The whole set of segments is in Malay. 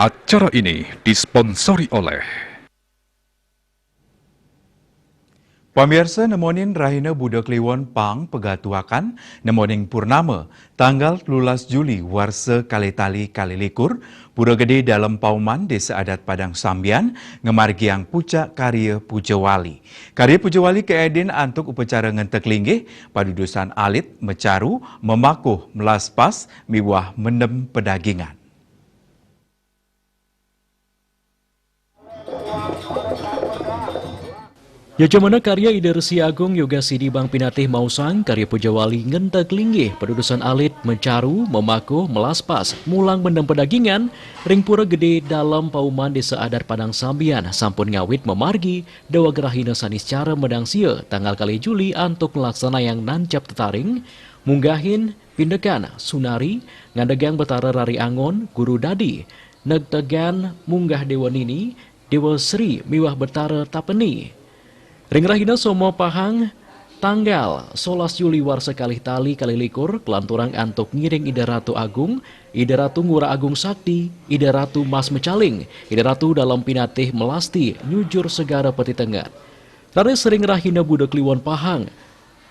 Acara ini disponsori oleh Pamirsa nemonin Rahina Budak Kliwon Pang Pegatuakan nemoning Purnama tanggal 13 Juli warsa kali-tali kali-likur Pura Gede dalam Pauman Desa Adat Padang Sambian ngemargiang pucak karya Pujawali. Karya Pujawali keedin antuk upacara ngentek linggih padudusan alit mecaru memakuh melaspas miwah mendem pedagingan. Yajamana karya Ida Resi Agung Yoga Sidi Bang Pinatih Mausang, karya Pujawali ngentek linggih, pedudusan alit, mencaru, memakuh, melaspas, mulang mendem pedagingan, ring pura gede dalam Pauman Desa Adat Padang Sambian, sampun ngawit memargi, dawa gerahina sanis cara medang sia, tanggal kali Juli antuk melaksana yang nancap tetaring, munggahin, pindekan, sunari, ngadegang betara rari angon, guru dadi, negtegan, munggah dewa nini, dewa sri, miwah betara tapeni. Ring rahina somo pahang tanggal 11 Juli warsa kalih tali kali-likur kelanturang antuk ngiring Ida Ratu Agung, Ida Ratu Ngura Agung Sakti, Ida Ratu Mas Mecaling, Ida Ratu dalam pinatih melasti nyujur segara peti tengah. Rare sering rahina Budak Kliwon Pahang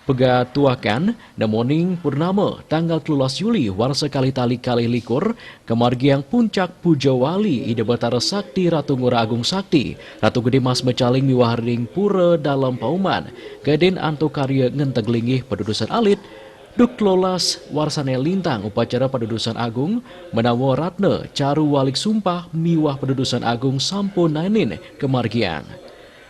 Pegatuakan nemoning Purnama tanggal 13 Juli warsa kali-tali kali-likur kemargiang puncak Pujawali Ida Batara Sakti Ratu Ngura Agung Sakti Ratu Gede Mas Mecaling miwah ring pura dalam Pauman gaden anto karya ngenteg linggih pedudusan alit duk lolas warsane lintang upacara pedudusan agung menawa ratna caru walik sumpah miwah pedudusan agung sampun nainin kemargiang.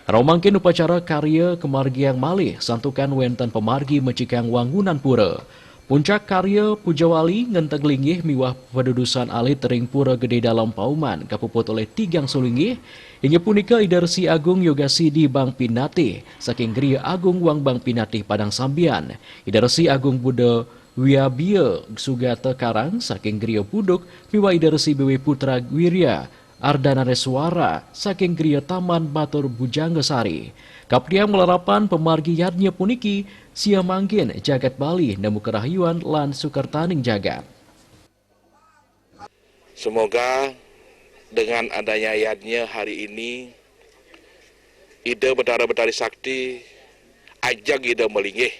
Romangkin upacara karya kemargiang malih santukan wenten pemargi mecikang wangunan pura. Puncak karya Pujawali ngenteg linggih miwah pedudusan alit ring pura gede dalam Pauman kapuput oleh tigang sulinggih. Hingga punika Ida Resi Agung Yoga Sidi Bang Pinatih saking Gria Agung Wang Bang Pinatih Padang Sambian. Ida Resi Agung Buda Wiabia Sugata Karang saking Gria Buduk miwah Ida Resi Bewe Putra Wirya Ardana Reswara saking Gria Taman Batur Bujanggesari. Kapriang melarapan pemargi yadnya puniki sia mangkin jagat Bali nemu kerahyuan lan sukertaning jagat. Semoga dengan adanya yadnya hari ini Ida Betara-Betari Sakti ajak Ida melinggih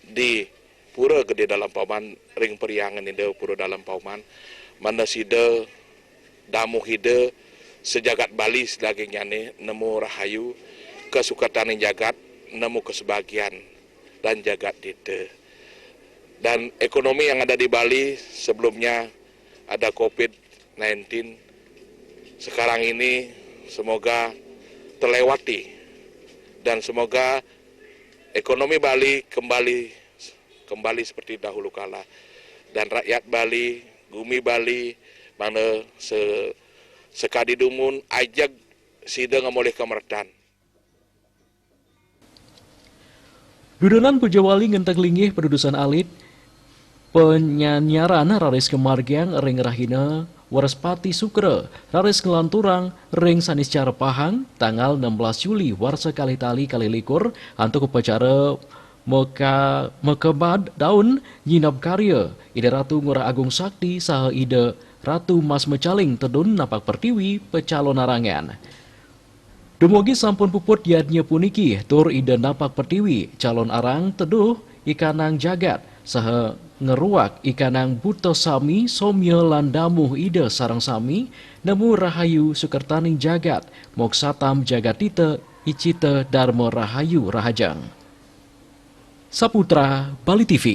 di Pura Gede dalam Pauman ring periangan Ida Pura dalam Pauman mana sida damu hide sejagat Bali sedagingnya nemu rahayu kesukatan jagat nemu kesebagian dan jagat dite dan ekonomi yang ada di Bali sebelumnya ada COVID-19 sekarang ini semoga terlewati dan semoga ekonomi Bali kembali seperti dahulu kala dan rakyat Bali, bumi Bali mana sekadi dumun ajak sida ngamoleh kemerdan. Dudunan Pujawali ngenteg linggih pedudusan alit penyanyaran raris kemargiang ring rahina Warespati Sukra raris kelanturang ring sanis cara pahang tanggal 16 Juli warsa kali-tali kali-likur antuk upacara mekebad daun nyinab karya Ida Ratu Ngura Agung Sakti saha Ida Ratu Mas Mecaling tedun napak pertiwi pecalon narangan. Dumugi sampun puput yadnya puniki tur Ida napak pertiwi calon arang teduh ikanang jagat saha ngeruak ikanang buto sami somya landamuh Ida sarang sami nemu rahayu sukertaning jagat moksatam jagatita icita dharma rahayu rahajang. Saputra Bali TV.